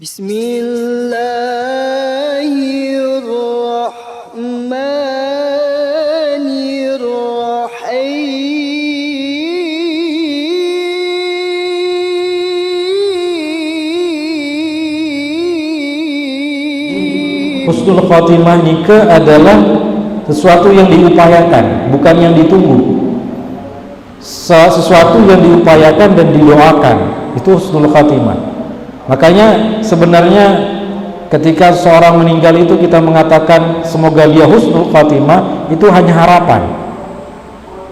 Bismillahirrahmanirrahim. Husnul Khatimah nikah adalah sesuatu yang diupayakan, bukan yang ditunggu. Sesuatu yang diupayakan dan didoakan, itu husnul khatimah. Makanya sebenarnya ketika seorang meninggal itu kita mengatakan semoga dia husnul khatimah, itu hanya harapan.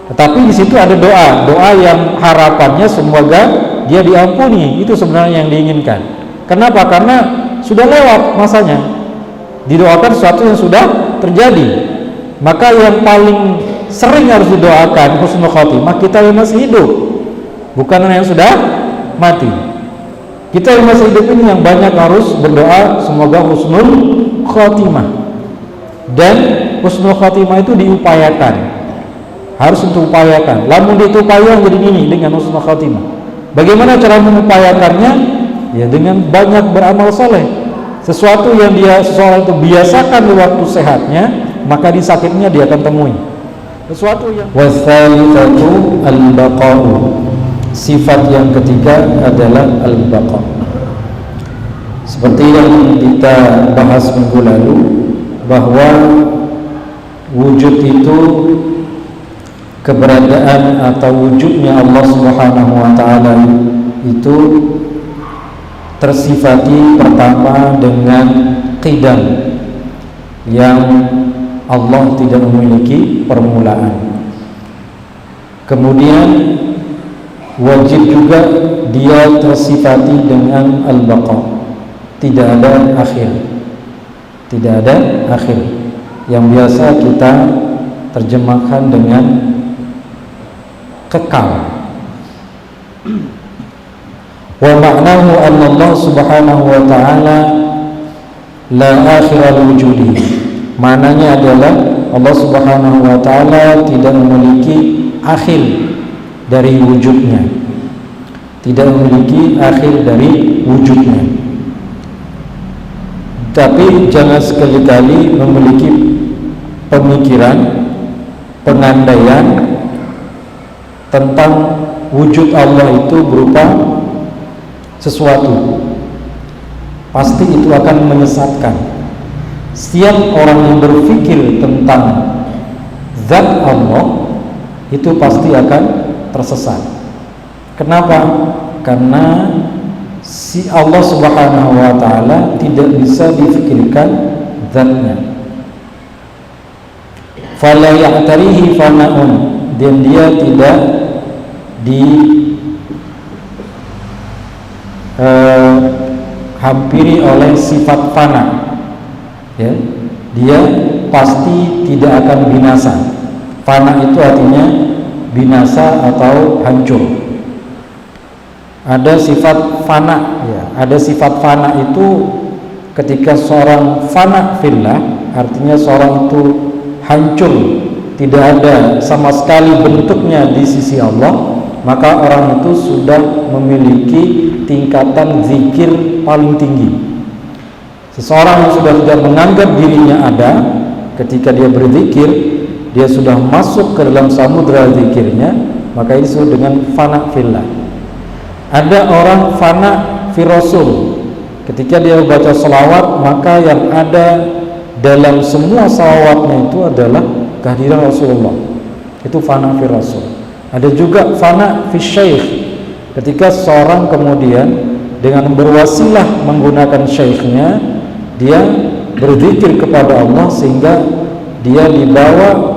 Tetapi di situ ada doa yang harapannya semoga dia diampuni, itu sebenarnya yang diinginkan. Kenapa? Karena sudah lewat masanya. Didoakan sesuatu yang sudah terjadi. Maka yang paling sering harus didoakan husnul khatimah kita yang masih hidup, bukan yang sudah mati. Kita yang masih hidup ini yang banyak harus berdoa semoga husnul khatimah. Dan husnul khatimah itu diupayakan, harus diupayakan. Lamun diupayakan jadi ini dengan husnul khatimah. Bagaimana cara mengupayakannya? Ya dengan banyak beramal soleh. Sesuatu yang seseorang itu biasakan di waktu sehatnya, maka di sakitnya dia akan temui. Sesuatu yang wassalitsatu al-baqa'u. Sifat yang ketiga adalah al-baqa'. Seperti yang kita bahas minggu lalu, bahwa wujud itu, keberadaan atau wujudnya Allah Subhanahu wa taala itu tersifati pertama dengan qidam, yang Allah tidak memiliki permulaan. Kemudian wajib juga dia tersifati dengan al-baqa, tidak ada akhir, tidak ada akhir, yang biasa kita terjemahkan dengan kekal. Wa ma'nahu anna Allah Subhanahu wa ta'ala la akhira wujudi. Maknanya adalah Allah Subhanahu wa ta'ala tidak memiliki akhir dari wujudnya, tidak memiliki akhir dari wujudnya. Tapi jangan sekali-kali memiliki pemikiran, pengandaian tentang wujud Allah itu berupa sesuatu, pasti itu akan menyesatkan. Setiap orang yang berpikir tentang zat Allah itu pasti akan tersesat. Kenapa? Karena si Allah Subhanahu wa ta'ala tidak bisa difikirkan zatnya. Fala ya'tarihi fana'un, dan dia tidak hampiri oleh sifat fana, ya, dia pasti tidak akan binasa. Fana itu artinya binasa atau hancur. Ada sifat fana, ya, ada sifat fana itu ketika seorang fana fillah, artinya seorang itu hancur, tidak ada sama sekali bentuknya di sisi Allah, maka orang itu sudah memiliki tingkatan zikir paling tinggi. Seseorang yang sudah tidak menganggap dirinya ada, ketika dia berzikir, dia sudah masuk ke dalam samudra zikirnya, maka ini disebut dengan fana fillah. Ada orang fana fi rasul, ketika dia baca salawat, maka yang ada dalam semua salawatnya itu adalah kehadiran Rasulullah, itu fana fi rasul. Ada juga fana fi syekh, ketika seorang kemudian dengan berwasilah menggunakan syekhnya, dia berzikir kepada Allah sehingga dia dibawa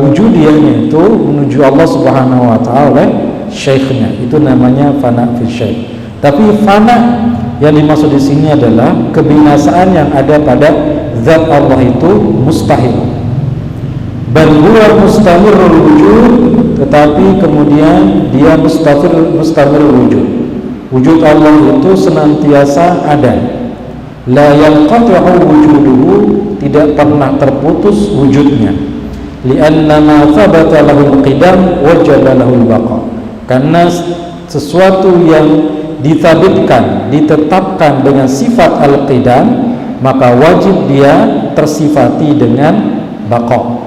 wujudiahnya itu menuju Allah Subhanahu wa ta'ala oleh syekhnya, itu namanya fana fi syekh. Tapi fana yang dimaksud di sini adalah kebinasaan yang ada pada zat Allah itu mustahil. Bal huwa mustamirul wujud, tetapi kemudian dia mustamirul wujud. Wujud Allah itu senantiasa ada. La yanqati'u wujuduhu, tidak pernah terputus wujudnya. Li'anna ma thabata lahul qidam wajaba lahul baqa. Karena sesuatu yang ditetapkan dengan sifat al-qidam, maka wajib dia tersifati dengan baqa.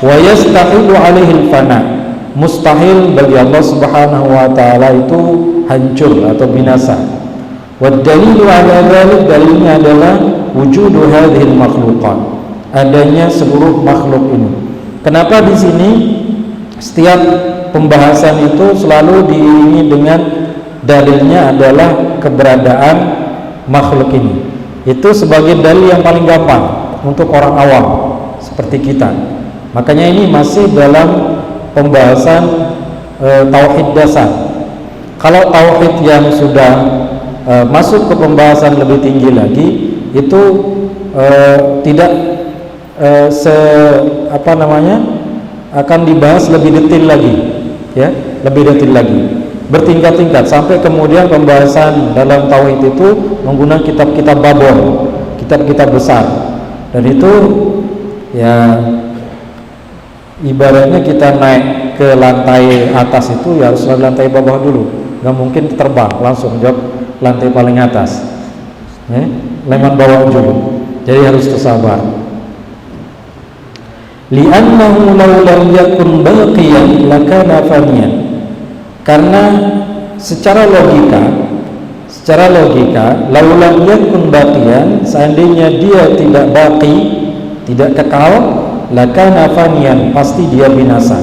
Wa yastahilu alaihi al-fana, mustahil bagi Allah Subhanahu wa taala itu hancur atau binasa. Wad dalilu ala dzalik, dalilnya adalah wujudu hadhil makhluqat, adanya seluruh makhluk ini. Kenapa di sini setiap pembahasan itu selalu diiringi dengan dalilnya adalah keberadaan makhluk ini? Itu sebagai dalil yang paling gampang untuk orang awam seperti kita. Makanya ini masih dalam pembahasan tauhid dasar. Kalau tauhid yang sudah masuk ke pembahasan lebih tinggi lagi, itu tidak akan dibahas lebih detail lagi, ya, lebih detail lagi, bertingkat-tingkat sampai kemudian pembahasan dalam tauhid itu menggunakan kitab-kitab babon, kitab-kitab besar, dan itu ya ibaratnya kita naik ke lantai atas itu ya harus lantai bawah dulu, nggak mungkin terbang langsung jauh lantai paling atas, ya, leman bawah dulu, jadi harus bersabar. Li'annahu law lam yakun baqiyan lakana faniyan, karena secara logika law lam yakun baqiyan, seandainya dia tidak baqi, tidak kekal, lakana faniyan, pasti dia binasa.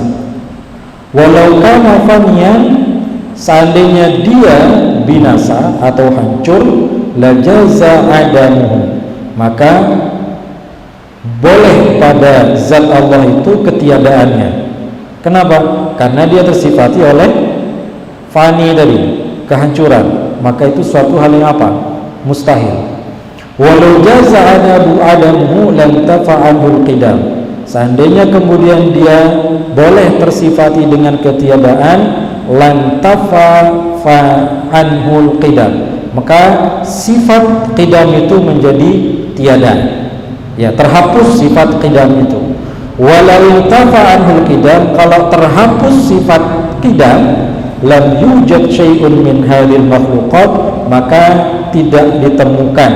Walau kana faniyan, seandainya dia binasa atau hancur, lajaza adamuhu, maka boleh pada zat Allah itu ketiadaannya. Kenapa? Karena dia tersifati oleh fani tadi, kehancuran, maka itu suatu hal yang apa? Mustahil. Walau jaza adamuhu lam tafa'anul qidam, seandainya kemudian dia boleh tersifati dengan ketiadaan, lan tafa'anul qidam, maka sifat qidam itu menjadi tiada, ya, terhapus sifat qidam itu. Walau tafa'anul qidam, kalau terhapus sifat qidam, lam yujad syai'un min hadhil makhluqat, maka tidak ditemukan,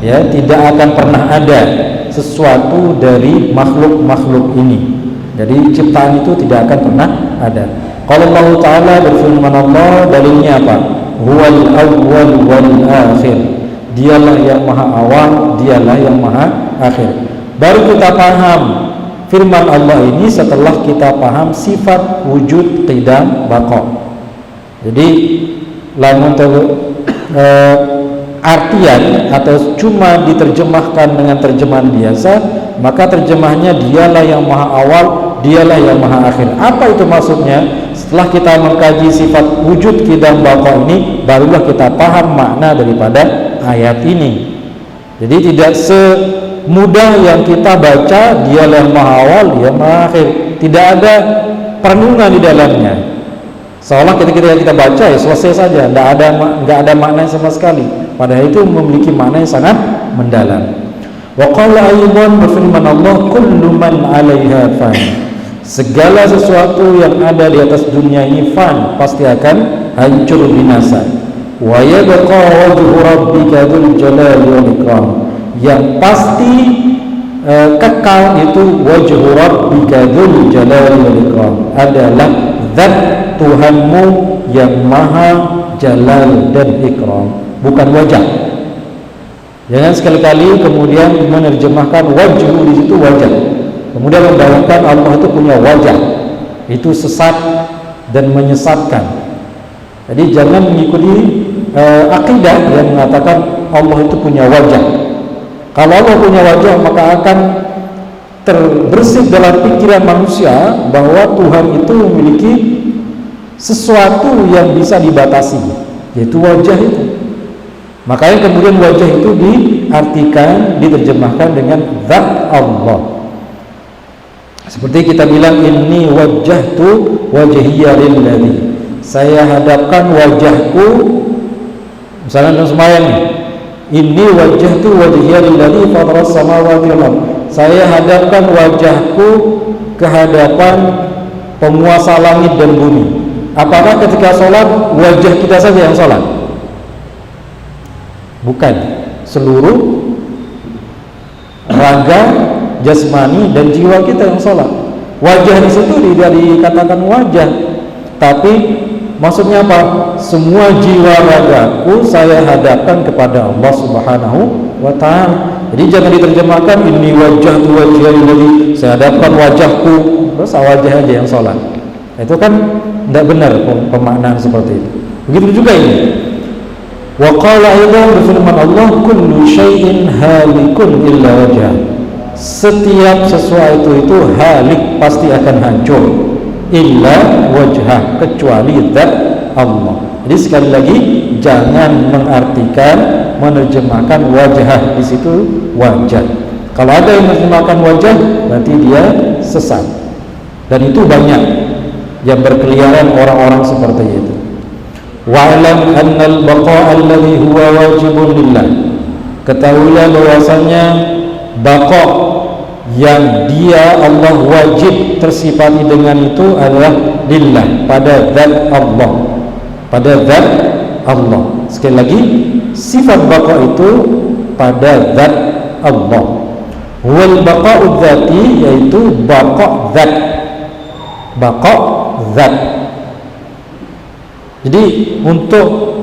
ya, tidak akan pernah ada sesuatu dari makhluk-makhluk ini. Jadi ciptaan itu tidak akan pernah ada. Kalau Allah Ta'ala berfirman, Allah dalilnya apa? Huwal awwal wal akhir, dialah yang maha awal, dialah yang maha akhir. Baru kita paham firman Allah ini setelah kita paham sifat wujud, qidam, baqa. Jadi lamun artian atau cuma diterjemahkan dengan terjemahan biasa, maka terjemahnya dialah yang maha awal, dialah yang maha akhir. Apa itu maksudnya? Setelah kita mengkaji sifat wujud, qidam, baqa ini, barulah kita paham makna daripada ayat ini. Jadi tidak semudah yang kita baca dialah yang maha awal, dia maha akhir, tidak ada perenungan di dalamnya. Seolah ketika kita baca ya selesai saja, nggak ada makna sama sekali. Padahal itu memiliki makna yang sangat mendalam. Wa qala aydan, berfirman Allah, kullu man 'alaiha fan, segala sesuatu yang ada di atas dunia ini fan, pasti akan hancur binasa. Wa yabqa wajhu rabbika dzul jalali wal ikram, yang pasti kekal itu wajhu rabbika dzul jalali wal ikram, adalah zat Tuhanmu yang maha jalal dan ikram, bukan wajah. Jangan sekali-kali kemudian menerjemahkan wajhu di situ wajah, kemudian membayangkan Allah itu punya wajah. Itu sesat dan menyesatkan. Jadi jangan mengikuti akidah yang mengatakan Allah itu punya wajah. Kalau Allah punya wajah, maka akan terbersih dalam pikiran manusia bahwa Tuhan itu memiliki sesuatu yang bisa dibatasi, yaitu wajah itu. Makanya kemudian wajah itu diartikan, diterjemahkan dengan zat Allah. Seperti kita bilang, inni wajjahtu wajhiya lilladzi, saya hadapkan wajahku, misalnya dalam sembahyang, inni wajjahtu wajhiya lilladzi fataras samawati wal ardh, saya hadapkan wajahku ke hadapan penguasa langit dan bumi. Apakah ketika sholat wajah kita saja yang sholat? Bukan, seluruh raga, jasmani dan jiwa kita yang sholat. Wajah di situ tidak dikatakan wajah, tapi maksudnya apa? Semua jiwa ragaku saya hadapkan kepada Allah Subhanahu wa ta'ala. Jadi jangan diterjemahkan ini wajah tu wajah, jadi saya hadapkan wajahku terus wajah aja yang sholat. Itu kan tidak benar pemaknaan seperti itu. Begitu juga ini. Wa qala aidan, berfirman Allah, kullu syai'in halikun illa wajhah. Setiap sesuatu itu halik, pasti akan hancur, illa wajhah, kecuali zat Allah. Jadi sekali lagi jangan mengartikan, menerjemahkan wajah di situ wajah. Kalau ada yang menerjemahkan wajah, berarti dia sesat. Dan itu banyak yang berkeliaran orang-orang seperti itu. Wa'lam annal baqa' alladhi huwa wajibun lillah. Ketahuilah bahwasanya baqa' yang dia Allah wajib tersifati dengan itu adalah lillah, pada zat Allah, pada zat Allah. Sekali lagi, sifat baqa' itu pada zat Allah. Wal baqa'u dzati, yaitu baqa' zat, baqa' zat. Jadi untuk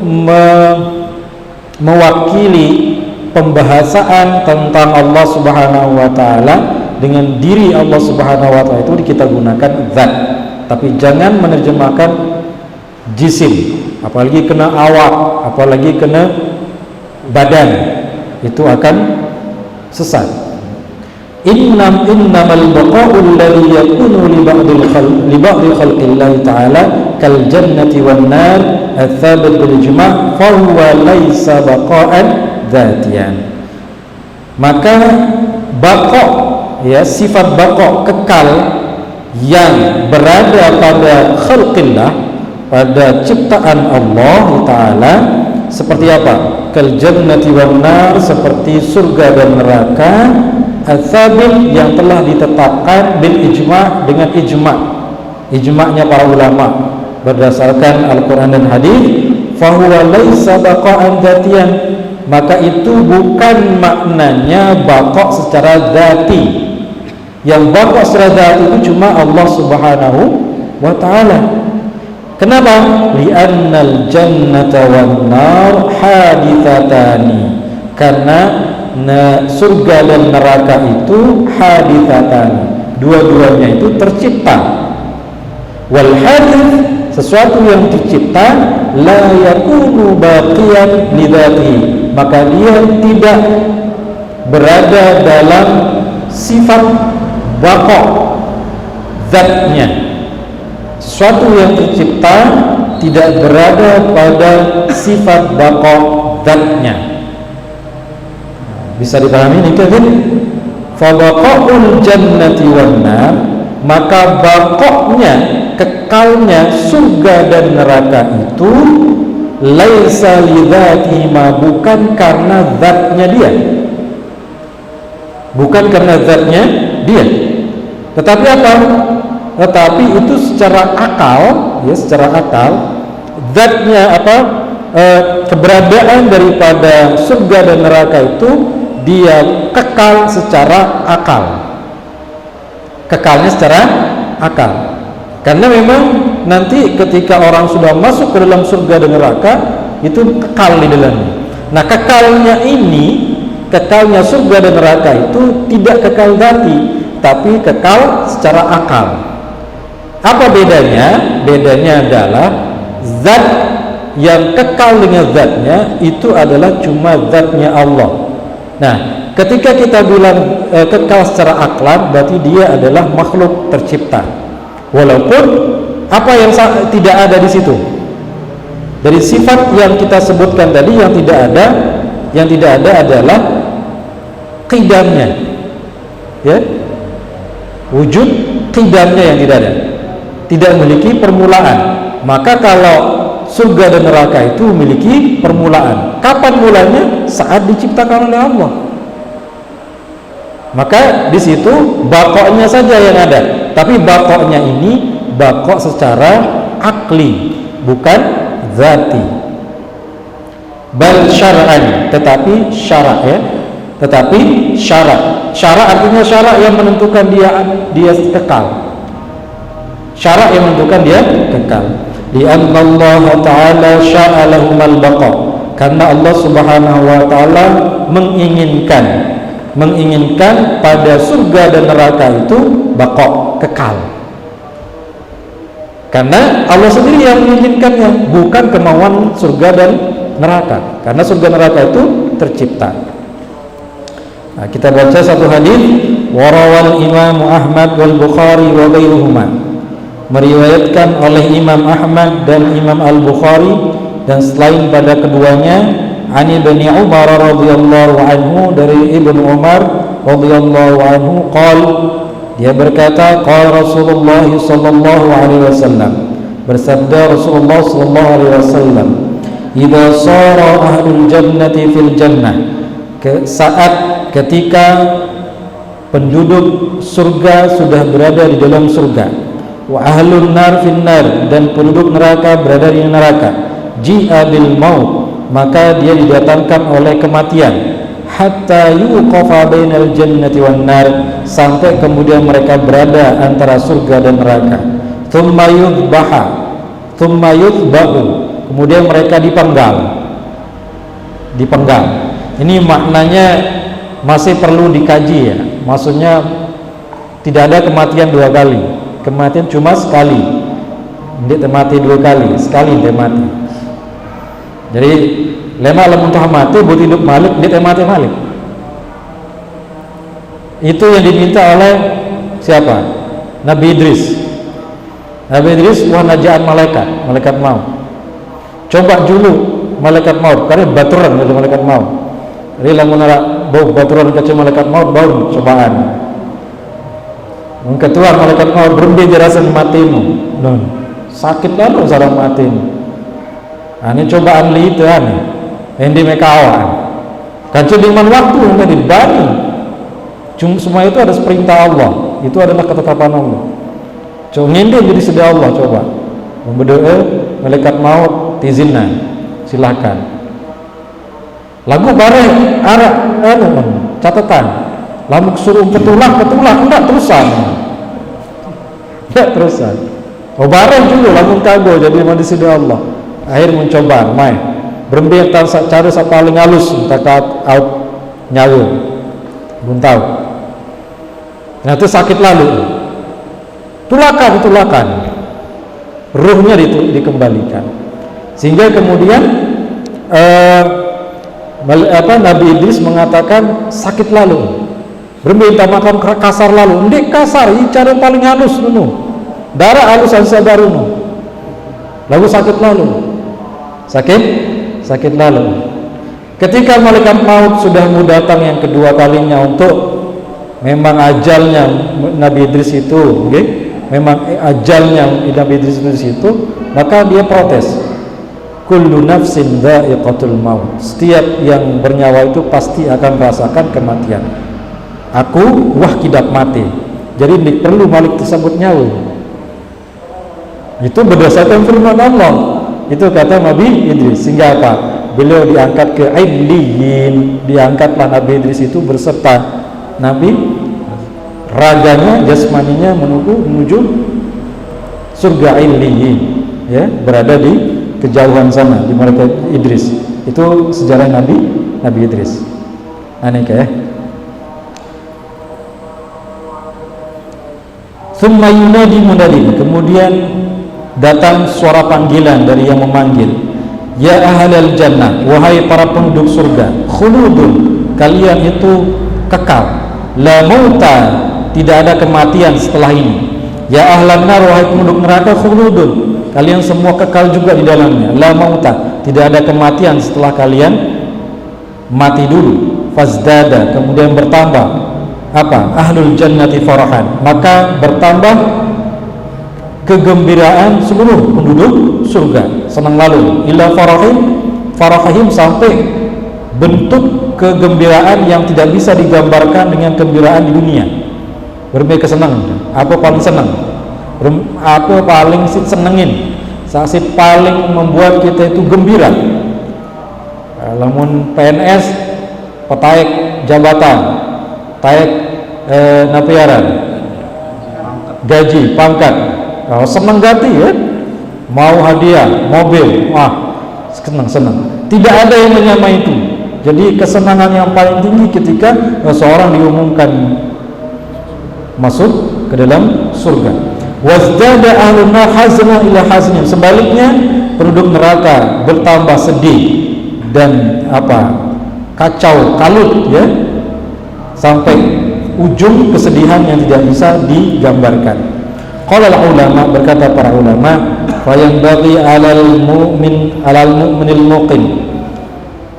mewakili pembahasan tentang Allah Subhanahu wa ta'ala dengan diri Allah Subhanahu wa ta'ala itu kita gunakan zat, tapi jangan menerjemahkan jisim, apalagi kena awak, apalagi kena badan, itu akan sesat. Innamal baqa'u alladhi yakunu li ba'dil khalqillah ta'ala kal jannati wan nar ats-tsabit bil ijma' fa huwa laysa baqa'an dzatiyan. Maka baqa', ya, sifat baqa' kekal yang berada pada khalqillah, pada ciptaan Allah Ta'ala, seperti apa? Kal jannati wan nar, seperti surga dan neraka, ats-tsabit, yang telah ditetapkan bil ijma', dengan ijma'nya para ulama berdasarkan Al-Quran dan hadis. Fahuwa laisa baqa'an dzatiyan, maka itu bukan maknanya baqa' secara dzati. Yang baqa' secara dzati itu cuma Allah Subhanahu wa ta'ala. Kenapa? Li'annal jannata wan nar hadithatani, karena surga dan neraka itu hadithatani, dua-duanya itu tercipta. Wal hadith, sesuatu yang tercipta, la yakunu baqiyan lidatihi, maka dia tidak berada dalam sifat baqa' zatnya. Sesuatu yang tercipta tidak berada pada sifat baqa' zatnya. Bisa dipahami ini kan? Fa baqa'ul jannati wan nar, maka baqa'nya, kekalnya surga dan neraka itu laisa lidzatihi, bukan karena zatnya dia, bukan karena zatnya dia, tetapi apa? Tetapi itu secara akal, ya, secara akal, zatnya apa? Keberadaan daripada surga dan neraka itu dia kekal secara akal, kekalnya secara akal. Karena memang nanti ketika orang sudah masuk ke dalam surga dan neraka itu kekal di dalamnya. Nah, kekalnya ini, kekalnya surga dan neraka itu tidak kekal dzati, tapi kekal secara akal. Apa bedanya? Bedanya adalah zat yang kekal dengan zatnya itu adalah cuma zatnya Allah. Nah, ketika kita bilang kekal secara aklan, berarti dia adalah makhluk tercipta. Walaupun apa yang tidak ada di situ, dari sifat yang kita sebutkan tadi, yang tidak ada adalah qidamnya, ya, wujud qidamnya yang tidak ada, tidak memiliki permulaan. Maka kalau surga dan neraka itu memiliki permulaan. Kapan mulanya? Saat diciptakan oleh Allah. Maka di situ baqa'nya saja yang ada. Tapi baqa'nya ini baqa' secara akal. akli, bukan zati. Bal syar'an, tetapi syarak ya. Tetapi syarak. Syarak artinya syarak yang menentukan dia kekal. Syarak yang menentukan dia kekal. Li'anna Allah Ta'ala sya'a lahumal baqa. Karena Allah Subhanahu wa taala menginginkan pada surga dan neraka itu baqa, kekal. Karena Allah sendiri yang menginginkannya, bukan kemauan surga dan neraka. Karena surga neraka itu tercipta. Nah, kita baca satu hadis, warawal Imam Ahmad wal Bukhari wa ghairuhuma. Meriwayatkan oleh Imam Ahmad dan Imam Al-Bukhari dan selain pada keduanya, Ani bin Umar radhiyallahu anhu, dari Ibnu Umar radhiyallahu anhu, dia berkata, qala Rasulullah sallallahu alaihi wasallam, bersabda Rasulullah sallallahu alaihi wasallam, idza sara ahlul jannati fil jannah, saat ketika penduduk surga sudah berada di dalam surga, wa ahlun nar fin nar, dan penduduk neraka berada di neraka, ji'a bil maut, maka dia didatangkan oleh kematian, hatta yuqafa bainal jannati wan nar, sampai kemudian mereka berada antara surga dan neraka. Thumma yudbahu, kemudian mereka dipenggal. Ini maknanya masih perlu dikaji ya. Maksudnya tidak ada kematian dua kali. Kematian cuma sekali. Dia mati dua kali, sekali dia mati. Jadi lema lamun tah mati buat hidup malik, dia mati malik. Itu yang diminta oleh siapa? Nabi Idris. Nabi Idris wah najaan malaikat maut. Coba dulu malaikat maut, karena baturan dari malaikat maut. Jadi lamun bau baturan ke malaikat maut bau cobaan. Yang kedua malaikat maut berhenti jelasan matimu. Non. Sakit lalu sarang matimu. Ini cobaan itu yang mekawan. Kan cuman waktu yang dibani. Semua itu ada perintah Allah. Itu adalah ketetapan Allah. Coba ngindin jadi sedia Allah coba. Memberdoa malaikat maut tizinan. Silakan. Lagu bareng arah catatan. Lalu suruh petulang enggak terusan. Oh bareng juga lagu kago jadi mandi sedia Allah. Akhir mencoba berembik cari sa paling halus takat out nyawa buntau. Nah itu sakit lalu tulakan ruhnya dikembalikan, sehingga kemudian Nabi Idris mengatakan sakit lalu berembik makan kasar lalu ndek kasar cara yang paling halus dulu darah halus sadar dulu lalu sakit lalu. Ketika malaikat maut sudah mau datang yang kedua kalinya untuk memang ajalnya Nabi Idris itu, memang ajalnya Nabi Idris itu, maka dia protes. Kullu nafsin dha'iqatul maut. Setiap yang bernyawa itu pasti akan merasakan kematian. Aku kidap mati. Jadi tidak perlu malik tersebut nyawa. Itu berdasarkan firman Allah. Itu kata Nabi Idris. Sehingga apa? Beliau diangkat ke Illiyin. Diangkatlah Nabi Idris itu berserta Nabi, raganya, jasmaninya menuju surga Illiyin, ya, berada di kejauhan sana di mereka Idris. Itu sejarah Nabi Idris. Aneh ya. Tsumma yunadi munadi, kemudian datang suara panggilan dari yang memanggil, ya ahlal jannah, wahai para penduduk surga, khuludun, kalian itu kekal, la mauta, tidak ada kematian setelah ini. Ya ahlan nar, wahai penduduk neraka, khuludun, kalian semua kekal juga di dalamnya, la mauta, tidak ada kematian setelah kalian mati dulu. Fazdada, kemudian bertambah apa? Ahlul jannati farahan, maka bertambah kegembiraan seluruh penduduk surga, senang lalu ila farahim, sampai bentuk kegembiraan yang tidak bisa digambarkan dengan kegembiraan di dunia. Berbagai kesenangan, apa paling senang, apa paling senengin, saksi paling membuat kita itu gembira. Lamun PNS petaik jabatan, taik napiaran, gaji, pangkat, senang gati ya, mau hadiah, mobil, wah senang. Tidak ada yang menyamai itu. Jadi kesenangan yang paling tinggi ketika seorang diumumkan masuk ke dalam surga. Wazdada ahlun nar hazna ila haznin. Sebaliknya penduduk neraka bertambah sedih dan kacau, kalut ya, sampai ujung kesedihan yang tidak bisa digambarkan. Qala ulama, berkata para ulama, fa yanbaghi 'alal mu'minil muqim,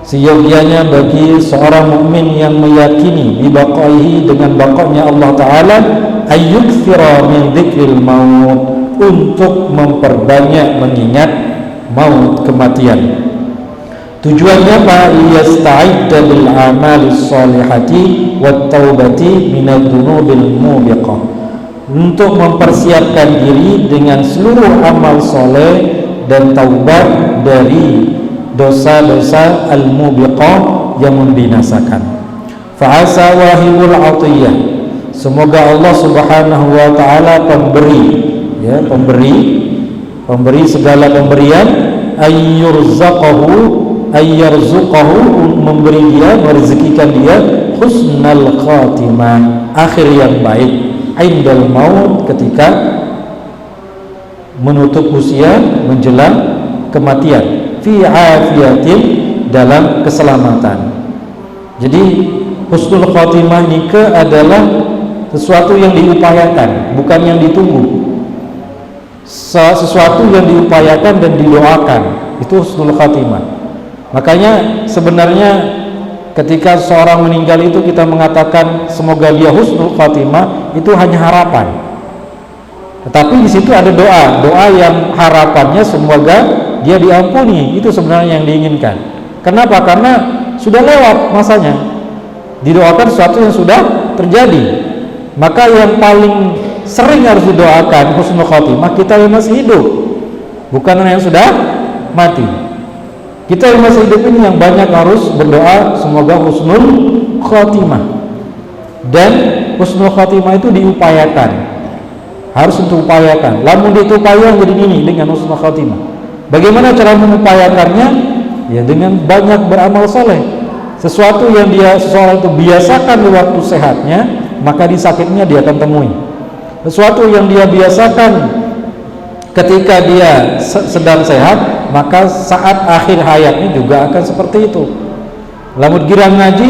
seyogianya bagi seorang mukmin yang meyakini bibaqaihi, dengan baqanya Allah Ta'ala, ayyukthira min dzikril maut, untuk memperbanyak mengingat maut, kematian. Tujuannya apa? Yasta'idda bil amalis salihati wat taubati minadz dzunubil mubiqah, untuk mempersiapkan diri dengan seluruh amal soleh dan taubat dari dosa-dosa al-mubiqah yang membinasakan. Fa'asa wahibul atiyah, semoga Allah Subhanahu wa taala pemberi segala pemberian, ayyarzuqahu, memberi dia, merezekikan dia husnal khatimah, akhir yang baik, indal maut, ketika menutup usia menjelang kematian, fi afiyatin, dalam keselamatan. Jadi husnul khatimah nikah adalah sesuatu yang diupayakan, bukan yang ditunggu. Sesuatu yang diupayakan dan didoakan, itu husnul khatimah. Makanya sebenarnya ketika seorang meninggal itu kita mengatakan semoga dia husnul khatimah, itu hanya harapan. Tetapi di situ ada doa yang harapannya semoga dia diampuni, itu sebenarnya yang diinginkan. Kenapa? Karena sudah lewat masanya. Didoakan sesuatu yang sudah terjadi. Maka yang paling sering harus didoakan husnul khatimah kita yang masih hidup, bukan yang sudah mati. Kita yang masih hidup ini yang banyak harus berdoa semoga husnul khatimah. Dan husnul khatimah itu diupayakan, harus diupayakan. Lamun diupayakan jadi ini dengan husnul khatimah. Bagaimana cara mengupayakannya? Ya dengan banyak beramal soleh. Sesuatu yang seseorang itu biasakan di waktu sehatnya, maka di sakitnya dia akan temui. Sesuatu yang dia biasakan ketika dia sedang sehat, maka saat akhir hayatnya juga akan seperti itu. Lamun girang ngaji,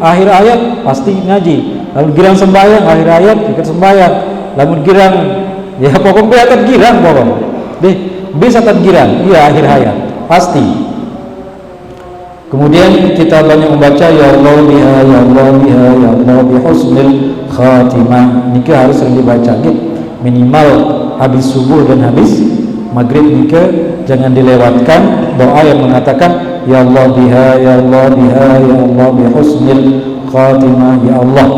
akhir hayat pasti ngaji. Lamun girang sembahyang, akhir hayat ikut sembahyang. Lamun girang, ya pokoknya akan girang pokoknya. Bisa tergirang, iya akhir hayat pasti. Kemudian kita banyak membaca ya Allah biha, ya Allah biha, ya Allah bi husnil khatimah. Ini harus sering dibaca gitu. Minimal habis subuh dan habis maghrib nika jangan dilewatkan doa yang mengatakan ya Allah biha, ya Allah biha, ya Allah bi husnil khatimah. Ya Allah,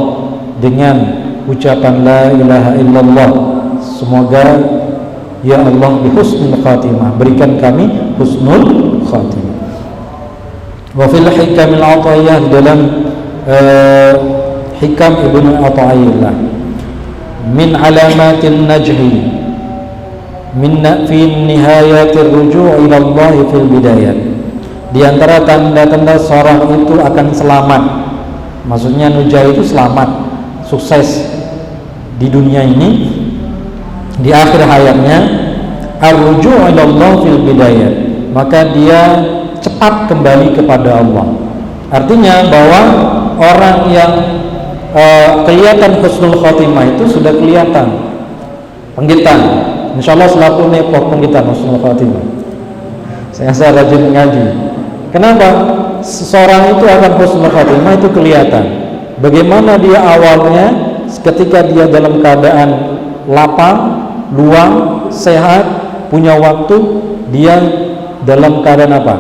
dengan ucapan la ilaha illallah, semoga ya Allah bi husnul khatimah, berikan kami husnul khatimah. Wa fil hikamil ata'iyah, dalam hikam Ibnu Athaillah, min alamatin najhi fi nihayatir ruju' ila Allah fil bidayah. Di antara tanda-tanda seorang itu akan selamat, maksudnya nujah itu selamat, sukses di dunia ini, di akhir hayatnya, ar-ruju' ila Allah fil bidayah, maka dia cepat kembali kepada Allah. Artinya bahwa orang yang kelihatan husnul khotimah itu sudah kelihatan penggitan. Insyaallah selaku nepok penggitan husnul khotimah. Saya rajin ngaji. Kenapa? Seseorang itu akan husnul khotimah itu kelihatan. Bagaimana dia awalnya ketika dia dalam keadaan lapang, luang, sehat, punya waktu, dia dalam keadaan apa?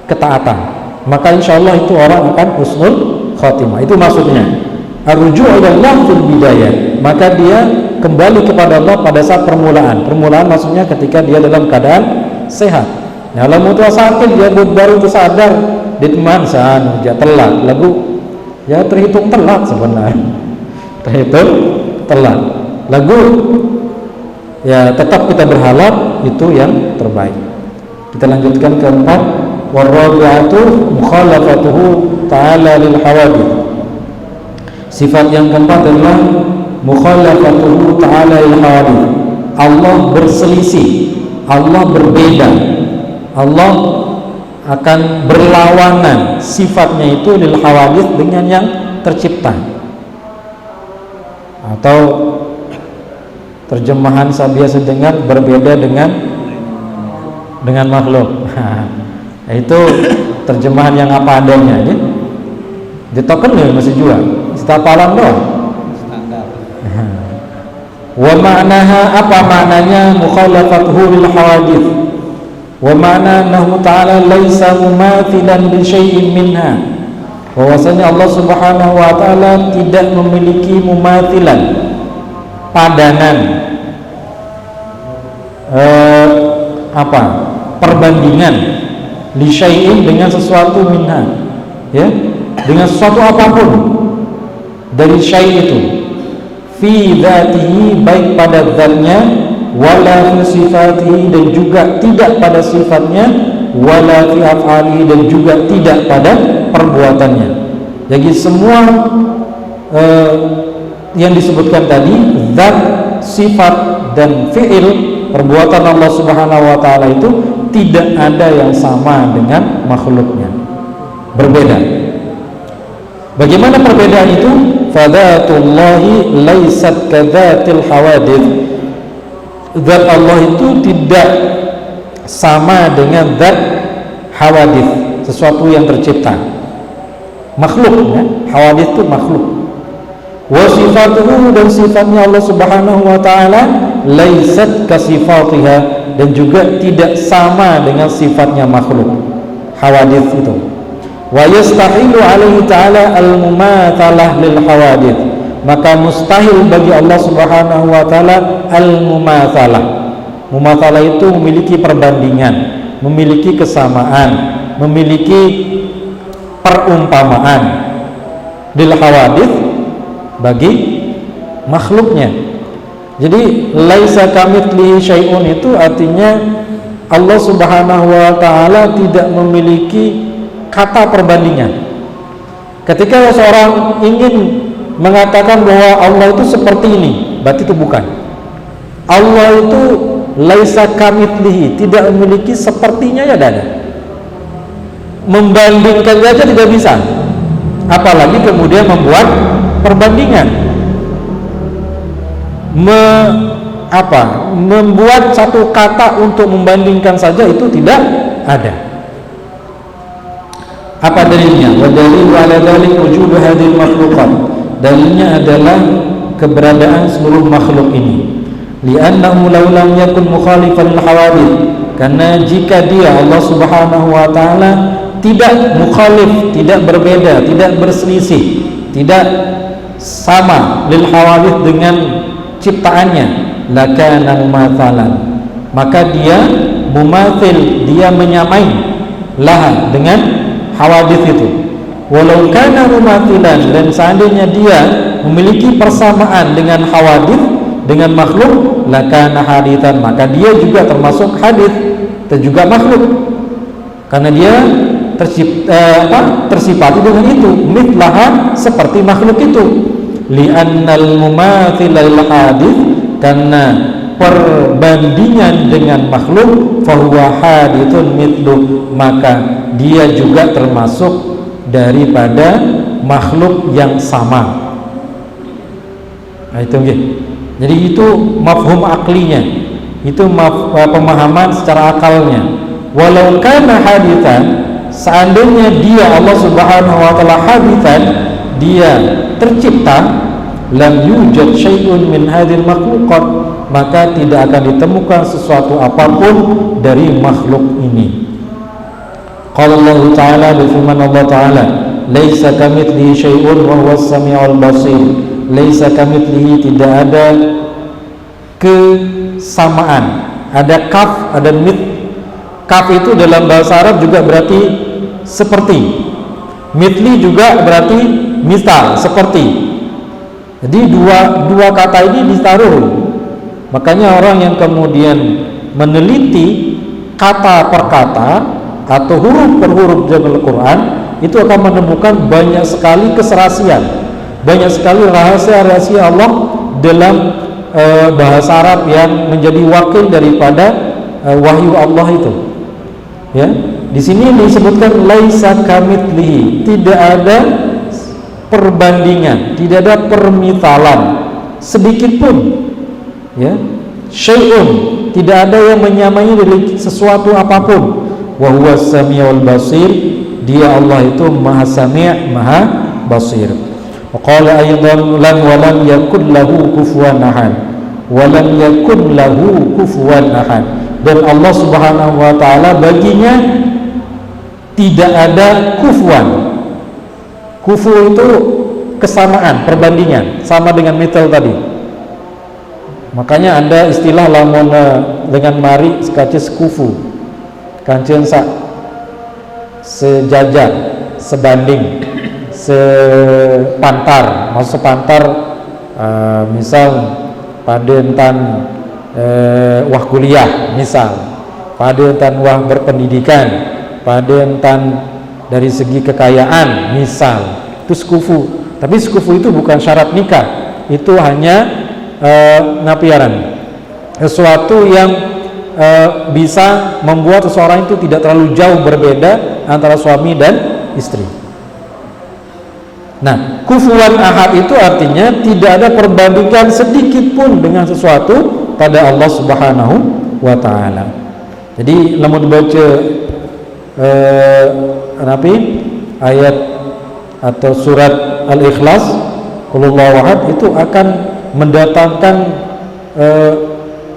Ketaatan. Maka insyaallah itu orang akan husnul khotimah. Itu maksudnya ar-ruju' ila Allah fil bidayah. Maka dia kembali kepada Allah pada saat permulaan maksudnya ketika dia dalam keadaan sehat. Nah, lalu mutua sakit dia baru itu sadar ditman san dia telat lagu ya terhitung telat sebenarnya terhitung telat lagu ya tetap kita berharap itu yang terbaik. Kita lanjutkan keempat, warabi'atu mukhalafatuhu ta'ala lil hawadith. Sifat yang keempat adalah mukhalafatuhu ta'ala lil hawadith. Allah berselisih, Allah berbeda, Allah akan berlawanan sifatnya itu lil hawadith dengan yang tercipta. Atau terjemahan saya biasa dengar berbeda dengan makhluk. Itu terjemahan yang apa adanya ya. Di token nih masih jual setiap alam doang wa ma'naha, apa maknanya mukhalafatuhu lil hawadith? Wa ma'na annahu ta'ala laisa mumathilan li syai'in minha, bahwasanya Allah Subhanahu wa ta'ala tidak memiliki mumathilan, padangan, perbandingan li syai'in dengan sesuatu minha, ya, dengan sesuatu apapun dari syai' itu, fi dzatihi, baik pada zatnya, wala fi sifatihi, dan juga tidak pada sifatnya, wala fi af'alihi, dan juga tidak pada perbuatannya. Jadi semua yang disebutkan tadi, zat, sifat, dan fi'il, perbuatan Allah Subhanahu wa ta'ala itu tidak ada yang sama dengan makhluknya, berbeda. Bagaimana perbedaan itu? Fadzatullahi laisat kadzatil hawadith. Zat Allah itu tidak sama dengan zat hawadith, sesuatu yang tercipta, makhluk ya. Hawadith itu makhluk. Wa sifatuhu, dan sifatnya Allah Subhanahu wa ta'ala laisat kasifatiha, dan juga tidak sama dengan sifatnya makhluk hawadith itu. Wa yastahilu alaihi ta'ala al-mumathalah lil hawadith, maka mustahil bagi Allah Subhanahu wa ta'ala al-mumathalah. Mumathalah itu memiliki perbandingan, memiliki kesamaan, memiliki perumpamaan lil hawadith, bagi makhluknya. Jadi laisa kamitslihi syai'un itu artinya Allah Subhanahu wa ta'ala tidak memiliki kata perbandingan. Ketika seorang ingin mengatakan bahwa Allah itu seperti ini, berarti itu bukan. Allah itu laisa kamitslihi, tidak memiliki sepertinya, ya ada. Membandingkan saja tidak bisa, apalagi kemudian membuat perbandingan, membuat satu kata untuk membandingkan saja itu tidak ada. Apa dalilnya? Wa dalilu ala dzalik wujud hadhil makhluqat. Dalilnya adalah keberadaan seluruh makhluk ini. Li'annahu law lam yakun mukhalifan lil hawadith, karena jika dia Allah Subhanahu wa ta'ala tidak mukhalif, tidak berbeda, tidak berselisih, tidak sama lil hawadith dengan ciptaannya, lakana mumathalan, maka dia mumathil, dia menyamai laha dengan hawadith itu. Walau kana mumathilan, dan seandainya dia memiliki persamaan dengan hawadith, dengan makhluk, lakana hadithan, maka dia juga termasuk hadith, dan juga makhluk, karena dia tersifati dengan itu, mithlaha, seperti makhluk itu. Li'annal mumathila lil hadith, karena perbandingan dengan makhluk, fahuwa hadithun mithlu, maka dia juga termasuk daripada makhluk yang sama. Nah, itu gitu. Jadi itu mafhum aklinya, itu pemahaman secara akalnya. Walau kana hadithan, seandainya dia Allah Subhanahu wa ta'ala hadithan, dia tercipta, lam yujad syai'un min hadhil makhluqat, maka tidak akan ditemukan sesuatu apapun dari makhluk ini. Qala Allah Ta'ala, berfirman Allah Ta'ala, laisa kamitslihi syai'un wa huwas sami'ul basir. Laisa kamitslihi, tidak ada kesamaan. Ada kaf, ada mit. Kaf itu dalam bahasa Arab juga berarti seperti. Mitli juga berarti misal, seperti. Jadi dua kata ini ditaruh. Makanya orang yang kemudian meneliti kata per kata atau huruf per huruf dalam Al-Quran, itu akan menemukan banyak sekali keserasian, banyak sekali rahasia-rahasia Allah dalam bahasa Arab yang menjadi wakil daripada wahyu Allah itu. Ya, di sini disebutkan laisa kamitslihi, tidak ada perbandingan, tidak ada permisalan sedikit pun. Ya, syai'un, tidak ada yang menyamai dari sesuatu apapun. Wa huwas samiul basir, dia Allah itu maha sami', maha basir. Wa qala aidan lam wa lam yakul lahu kufuwan ahad, wa lam yakul lahu kufuwan ahad. Dan Allah Subhanahu wa taala baginya tidak ada kufuwan. Kufu itu kesamaan, perbandingan, sama dengan metal tadi. Makanya ada istilah lamun dengan mari sekace sekufu, kancen sak sejajar, sebanding, sepantar. Maksud sepantar misal pada entan wah kuliah, misal pada entan wah berpendidikan, pada entan dari segi kekayaan, misal itu sekufu. Tapi sekufu itu bukan syarat nikah, itu hanya napiaran, sesuatu yang bisa membuat seseorang itu tidak terlalu jauh berbeda antara suami dan istri. Nah, kufuwan ahad itu artinya tidak ada perbandingan sedikit pun dengan sesuatu pada Allah Subhanahu wa taala. Jadi lamun baca ayat atau surat Al-Ikhlas, Qul huwallahu ahad, itu akan mendatangkan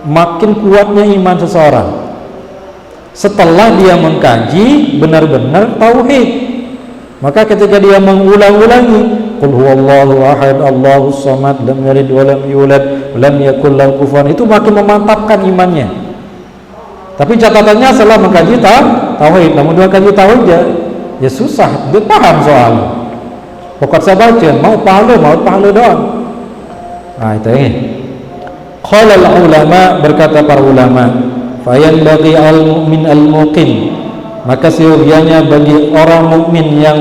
makin kuatnya iman seseorang setelah dia mengkaji benar-benar tauhid. Maka ketika dia mengulang-ulangi Qul huwallahu ahad Allahus samad lam yalid wa lam yulad wa lam yakul lahu kufuwan, itu makin memantapkan imannya. Tapi catatannya setelah mengkaji tauhid. Namun dia kaji tauhid ya susah, dia paham soal. Pokok saya baca mau pahala doang. Nah, itu ini. Qala al-ulama, berkata para ulama, fayan bagi al-mu'min al-muqin, maka seyogianya bagi orang mukmin yang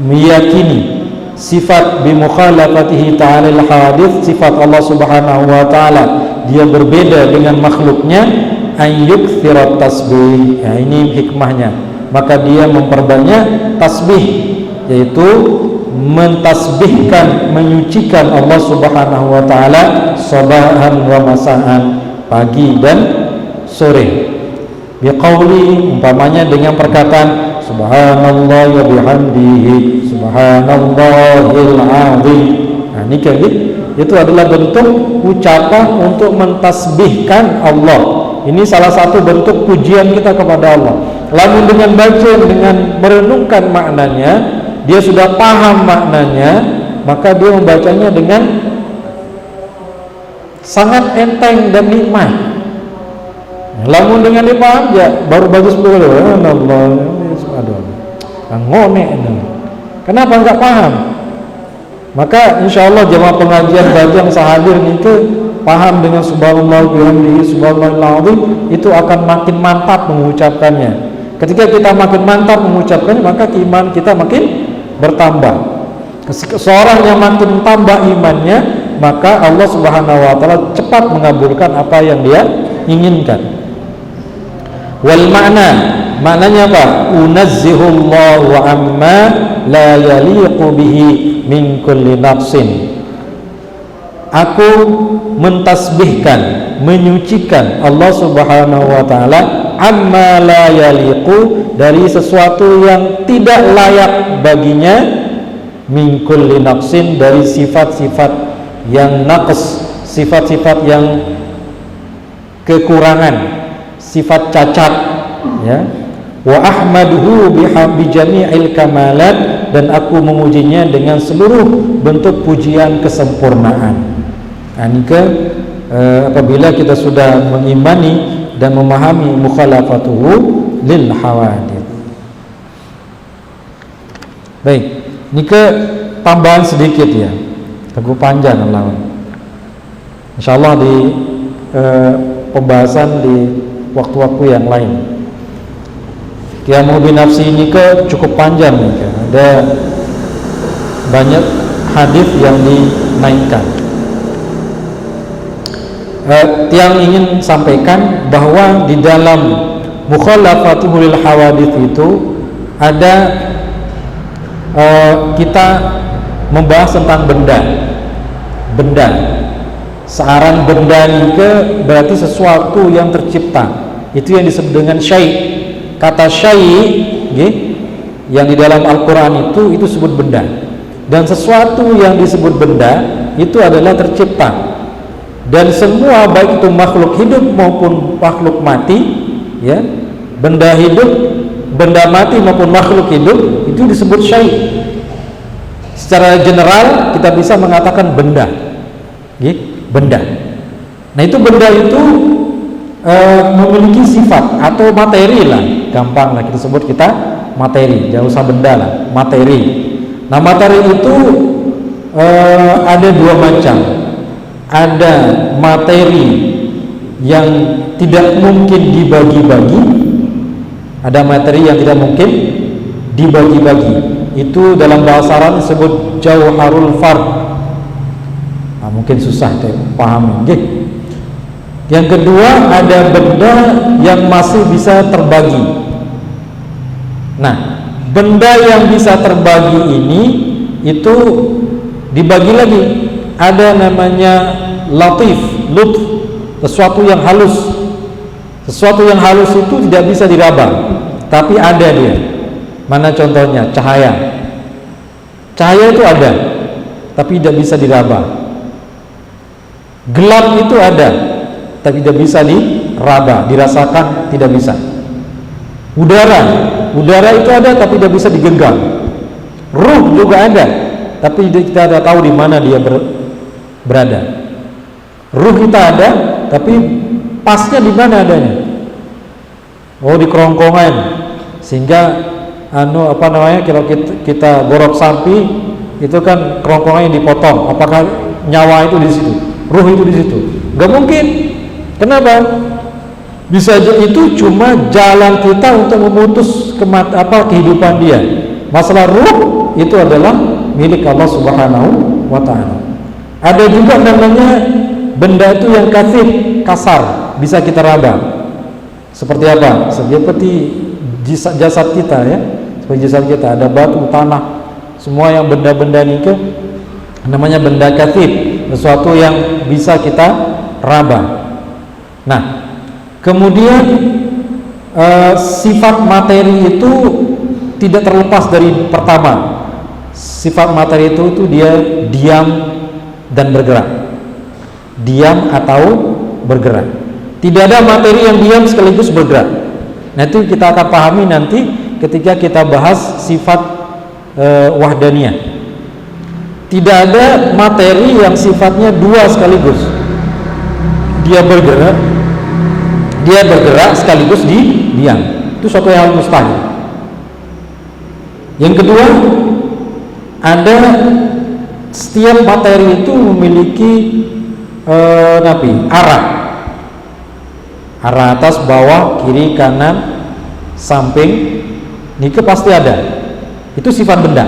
meyakini sifat bimukhalafatihi ta'ala al-hadith, sifat Allah Subhanahu wa taala dia berbeda dengan makhluknya, ayyuktsirat tasbih. Ya, ini hikmahnya. Maka dia memperbanyak tasbih, yaitu mentasbihkan, menyucikan Allah Subhanahu wa taala sabahan wa masaan, pagi dan sore. Biqauli, umpamanya dengan perkataan subhanallah wa bihamdihi subhanallahil azim. Nah, ini itu adalah bentuk ucapan untuk mentasbihkan Allah. Ini salah satu bentuk pujian kita kepada Allah. Lalu dengan baca, dengan merenungkan maknanya, dia sudah paham maknanya, maka dia membacanya dengan sangat enteng dan nikmat. Lamun dengan dipaham ya baru bagus betul. Allah, ngone ini. Kenapa enggak paham? Maka insya Allah jemaah pengajian bajang sahadir itu paham dengan subhanallah bihamdihi subhanallahil azim, itu akan makin mantap mengucapkannya. Ketika kita makin mantap mengucapkannya, maka iman kita makin bertambah. Seorang yang makin tambah imannya, maka Allah Subhanahu wa taala cepat mengabulkan apa yang dia inginkan. Wal maknanya apa? Unazzihullahu amma la yaliqu bihi min kulli nafsin. Aku mentasbihkan, menyucikan Allah Subhanahu wa taala amma la yaliqu, dari sesuatu yang tidak layak baginya, min kulli naqsin, dari sifat-sifat yang naqs, sifat-sifat yang kekurangan, sifat cacat, ya. Wa ahmaduhu bi jami'il kamalat, dan aku memujinya dengan seluruh bentuk pujian kesempurnaan. Nah, ini apabila kita sudah mengimani dan memahami mukhalafatuhu lil hawadith. Baik, ini ke tambahan sedikit ya, teguh panjang Allah. Insyaallah di pembahasan di waktu-waktu yang lain. Qiyamu binafsi ini ke cukup panjang nih, ada banyak hadis yang dinaikkan. Tiang ingin sampaikan bahwa di dalam mukhalafatuhu lil hawadits itu ada kita membahas tentang benda. Searang benda ini berarti sesuatu yang tercipta. Itu yang disebut dengan syai'. Kata syai' yang di dalam Al-Quran itu disebut benda. Dan sesuatu yang disebut benda itu adalah tercipta. Dan semua baik itu makhluk hidup maupun makhluk mati, ya, benda hidup, benda mati maupun makhluk hidup itu disebut syai'. Secara general kita bisa mengatakan benda, benda. Nah itu benda itu memiliki sifat atau materi lah, gampang lah kita sebut kita materi, jangan usah benda lah, materi. Nah materi itu ada dua macam. Ada materi yang tidak mungkin dibagi-bagi, ada materi yang tidak mungkin dibagi-bagi. Itu dalam bahasa Arab disebut jauharul fard. Nah, mungkin susah paham. Yang kedua ada benda yang masih bisa terbagi. Nah, benda yang bisa terbagi ini itu dibagi lagi. Ada namanya latif, lutf, sesuatu yang halus. Sesuatu yang halus itu tidak bisa diraba, tapi ada dia. Mana contohnya? Cahaya. Cahaya itu ada, tapi tidak bisa diraba. Gelap itu ada, tapi tidak bisa diraba, dirasakan tidak bisa. Udara itu ada, tapi tidak bisa digenggam. Ruh juga ada, tapi kita tidak tahu di mana dia berada. Ruh kita ada, tapi pasnya di mana adanya? Oh, di kerongkongan. Sehingga kalau kita gorok sapi itu kan kerongkongannya dipotong. Apakah nyawa itu di situ? Ruh itu di situ? Gak mungkin. Kenapa? Bisa aja itu cuma jalan kita untuk memutus kehidupan dia. Masalah ruh itu adalah milik Allah Subhanahu wa Ta'ala. Ada juga namanya benda itu yang kasar, bisa kita raba. Seperti apa? Seperti jasad kita ya. Seperti jasad kita ada batu, tanah, semua yang benda-benda ini namanya benda kathib, sesuatu yang bisa kita raba. Nah, kemudian sifat materi itu tidak terlepas dari pertama. Sifat materi itu dia diam dan bergerak. Diam atau bergerak. Tidak ada materi yang diam sekaligus bergerak. Nanti kita akan pahami nanti ketika kita bahas sifat wahdaniyah. Tidak ada materi yang sifatnya dua sekaligus. Dia bergerak sekaligus diam. Itu suatu yang mustahil. Yang kedua, ada setiap materi itu memiliki arah atas, bawah, kiri, kanan, samping. Ini pasti ada. Itu sifat benda,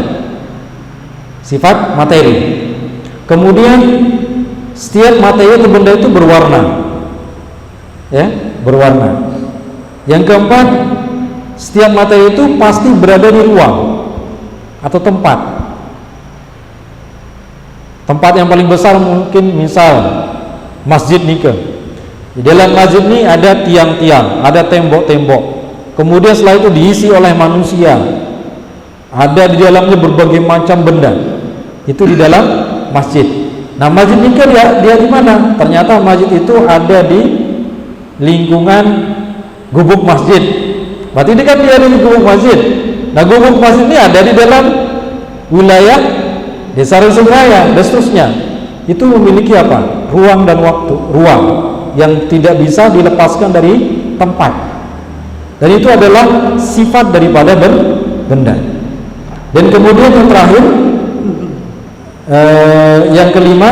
sifat materi. Kemudian setiap materi atau benda itu berwarna, ya, berwarna. Yang keempat, setiap materi itu pasti berada di ruang atau tempat. Tempat yang paling besar mungkin misal masjid nikah. Di dalam masjid ini ada tiang-tiang, ada tembok-tembok. Kemudian setelah itu diisi oleh manusia. Ada di dalamnya berbagai macam benda. Itu di dalam masjid. Nah, masjid nikah dia di mana? Ternyata masjid itu ada di lingkungan gubuk masjid. Berarti ini kan dia ada di gubuk masjid. Nah, gubuk masjid ini ada di dalam wilayah Desa Resungaya dan seterusnya. itu memiliki apa? Ruang dan waktu, ruang yang tidak bisa dilepaskan dari tempat. Dan itu adalah sifat daripada benda. Dan kemudian yang terakhir, yang kelima,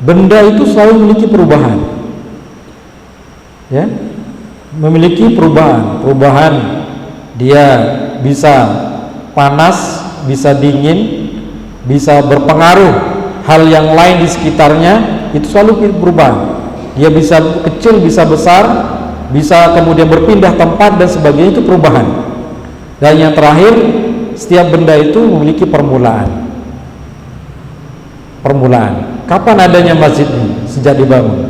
benda itu selalu memiliki perubahan. Ya, memiliki perubahan. Dia bisa panas, bisa dingin, bisa berpengaruh hal yang lain di sekitarnya, itu selalu berubah. Dia bisa kecil, bisa besar, bisa kemudian berpindah tempat dan sebagainya, itu perubahan. Dan yang terakhir, setiap benda itu memiliki permulaan. Kapan adanya masjid ini? Sejak dibangun.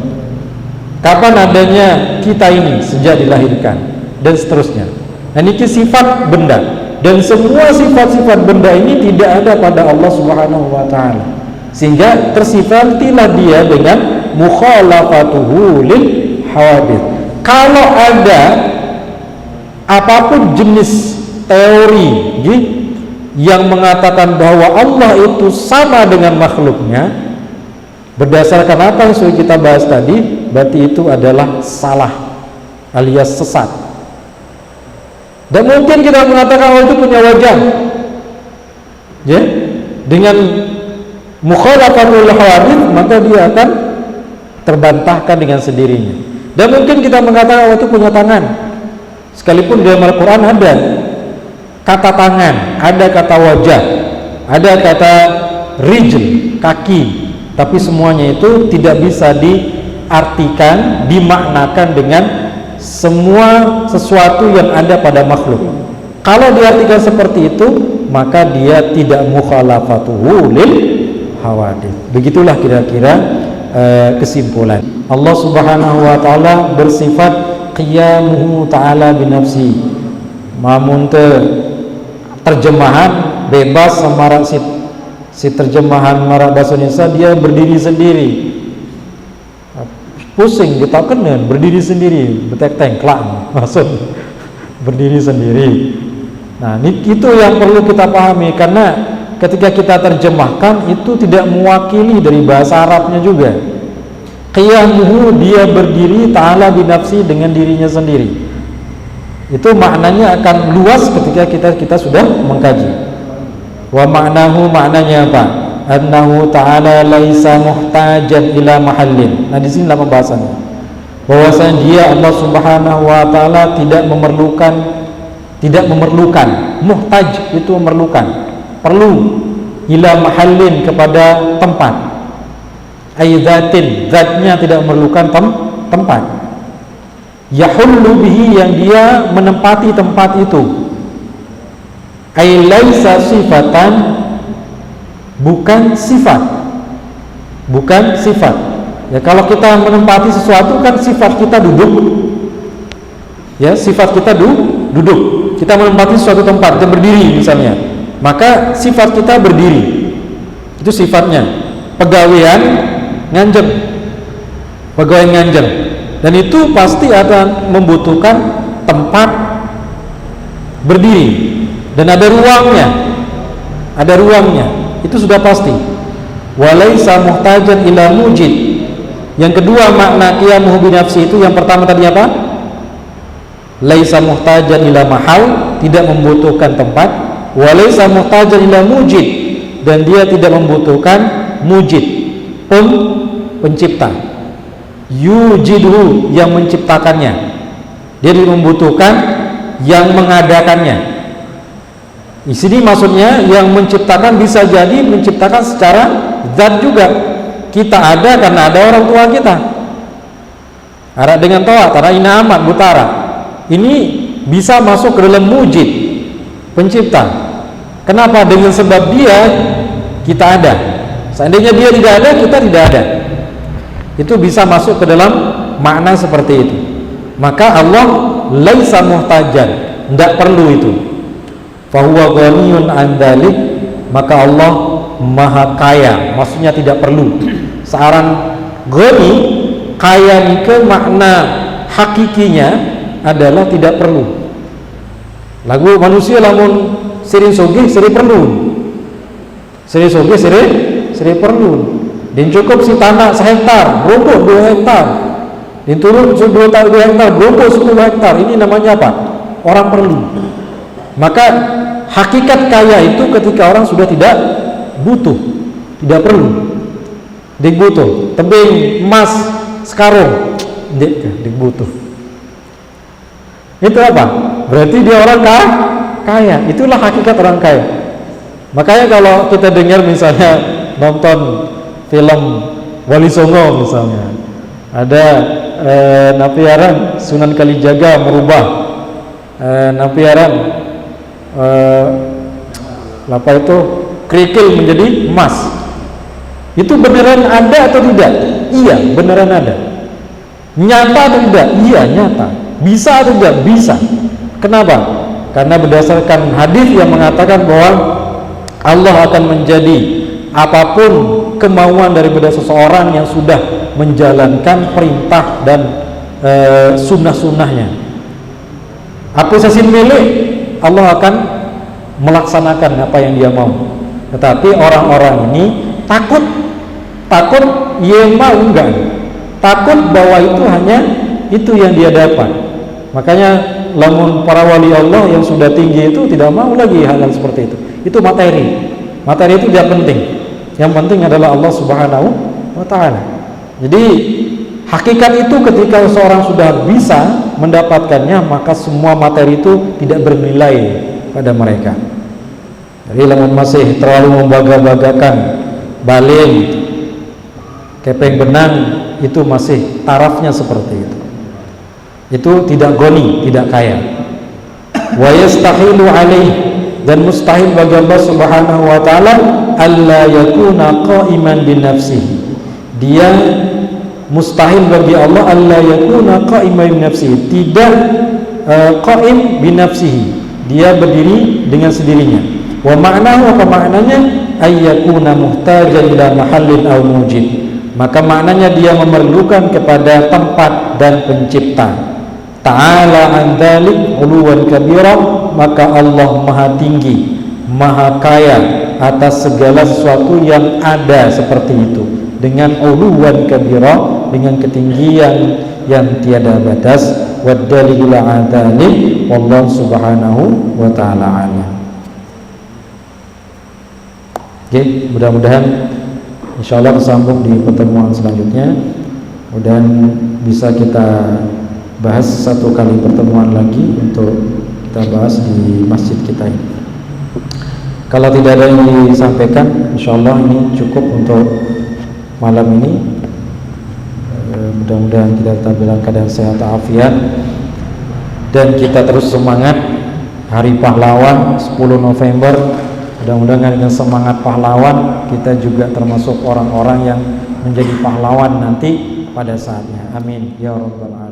Kapan adanya kita ini? Sejak dilahirkan, dan seterusnya. Dan ini sifat benda, dan semua sifat-sifat benda ini tidak ada pada Allah Subhanahu wa ta'ala, sehingga tersifatilah dia dengan mukhalafatuhu lil hawadith. Kalau ada apapun jenis teori yang mengatakan bahwa Allah itu sama dengan makhluknya, berdasarkan apa yang sudah kita bahas tadi, berarti itu adalah salah alias sesat. Dan mungkin kita mengatakan Allah itu punya wajah, ya, dengan mukhalafatul hawadith, maka dia akan terbantahkan dengan sendirinya. Dan mungkin kita mengatakan Allah itu punya tangan, sekalipun dalam Al-Quran ada kata tangan, ada kata wajah, ada kata rijl, kaki, tapi semuanya itu tidak bisa diartikan, dimaknakan dengan semua sesuatu yang ada pada makhluk. Kalau diartikan seperti itu, maka dia tidak mukhalafatuhu lil hawadith. Begitulah kira-kira kesimpulan. Allah Subhanahu wa ta'ala bersifat qiyamuhu ta'ala binafsi. Mamun terjemahan bebas sama si terjemahan marak bahasa Indonesia, dia berdiri sendiri. Pusing kita kenen berdiri sendiri, betek tengklak maksud berdiri sendiri. Nah, itu yang perlu kita pahami, karena ketika kita terjemahkan itu tidak mewakili dari bahasa Arabnya juga. Qiyamuhu, dia berdiri ta'ala binafsi, dengan dirinya sendiri. Itu maknanya akan luas ketika kita sudah mengkaji. Wa ma'nahu, maknanya apa? Annahu ta'ala laisa muhtajan ila mahallin. Nah, di sinilah pembahasannya. Bahwasanya dia Allah Subhanahu wa ta'ala tidak memerlukan. Muhtaj itu memerlukan, perlu, ila mahallin, kepada tempat. Aidatin, zatnya tidak memerlukan tempat. Yahullu bihi, yang dia menempati tempat itu. Ai laisa sifatan, bukan sifat. Ya, kalau kita menempati sesuatu kan sifat kita duduk. Ya, sifat kita duduk. Kita menempati suatu tempat, kita berdiri misalnya, maka sifat kita berdiri. Itu sifatnya. Pegawaian nganjeng. Dan itu pasti akan membutuhkan tempat berdiri, dan ada ruangnya. Itu sudah pasti. Walaisa muhtajan ila mujid. Yang kedua, makna qiyamuhu binafsi itu, yang pertama tadi apa? Laisa muhtajan ila mahal, tidak membutuhkan tempat. Walaisa muhtajan ila mujid, dan dia tidak membutuhkan mujid, pencipta. Yujidu, yang menciptakannya. Dia tidak membutuhkan yang mengadakannya. Di sini maksudnya yang menciptakan bisa jadi menciptakan secara zat juga. Kita ada karena ada orang tua kita. Ara dengan toa, tara ina amat butara. Ini bisa masuk ke dalam mujid, pencipta. Kenapa? Dengan sebab dia kita ada. Seandainya dia tidak ada, kita tidak ada. Itu bisa masuk ke dalam makna seperti itu. Maka Allah laisa muhtajan, tidak perlu itu. Fahuwa ghaniyun an dzalik, maka Allah maha kaya, maksudnya tidak perlu. Seorang ghani, kaya nike makna hakikinya adalah tidak perlu. Lagu manusia lamun sering sogih sering perlu. Sering sogih sering perlu. Dan cukup si tanah sehektar, rumput 2 hektar. Dan turun 2 hektar, rumput 10 hektar. Ini namanya apa? Orang perlu. Maka hakikat kaya itu ketika orang sudah tidak butuh, tidak perlu. Dik butuh, tebing emas sekarung, dik butuh. Itu apa? Berarti dia orang kaya. Itulah hakikat orang kaya. Makanya kalau kita dengar misalnya nonton film Wali Songo misalnya, ada Napiaran Sunan Kalijaga merubah Napiaran apa itu kerikil menjadi emas. Itu beneran ada atau tidak? Iya, beneran ada. Nyata atau tidak? Iya, nyata. Bisa atau tidak? Bisa. Kenapa? Karena berdasarkan hadis yang mengatakan bahwa Allah akan menjadi apapun kemauan daripada seseorang yang sudah menjalankan perintah dan sunnah-sunnahnya. Posisi milik, Allah akan melaksanakan apa yang dia mau. Tetapi orang-orang ini takut ya mau enggak, takut bahwa itu hanya itu yang dia dapat. Makanya lamun para wali Allah yang sudah tinggi itu tidak mau lagi hal-hal seperti itu. Itu materi itu tidak penting. Yang penting adalah Allah Subhanahu wa ta'ala. Jadi hakikat itu ketika seorang sudah bisa mendapatkannya, maka semua materi itu tidak bernilai pada mereka. Jadi lamun masih terlalu membangga-banggakan baling, kepeng benang, itu masih tarafnya seperti itu. Itu tidak goni, tidak kaya. Wa yastahilu alaih, dan mustahil bagi Allah Subhanahu wa ta'ala alla yakuna qa'iman bi nafsihi. Dia mustahil bagi Allah alla yakuna qa'iman bi nafsihi, tidak qa'im bi nafsihi, dia berdiri dengan sendirinya. Wa ma'nahu, apa maknanya? Ayyakuna muhtajan ila mahallin aw mujid, maka maknanya dia memerlukan kepada tempat dan pencipta. Ta'ala an dzalik uluwan kabira, maka Allah maha tinggi, maha kaya atas segala sesuatu yang ada seperti itu, dengan uluwan kabira, dengan ketinggian yang tiada batas. Wa dalilu ala dzalik wallahu subhanahu wa ta'ala alam. Oke, mudah-mudahan insyaallah kesambung di pertemuan selanjutnya. Mudah-mudahan bisa kita bahas satu kali pertemuan lagi untuk kita bahas di masjid kita ini. Kalau tidak ada yang disampaikan, insyaallah ini cukup untuk malam ini. Mudah-mudahan kita tetap dalam keadaan sehat afiat, dan kita terus semangat. Hari Pahlawan 10 November, mudah-mudahan dengan semangat pahlawan kita juga termasuk orang-orang yang menjadi pahlawan nanti pada saatnya. Amin ya rabbal alamin.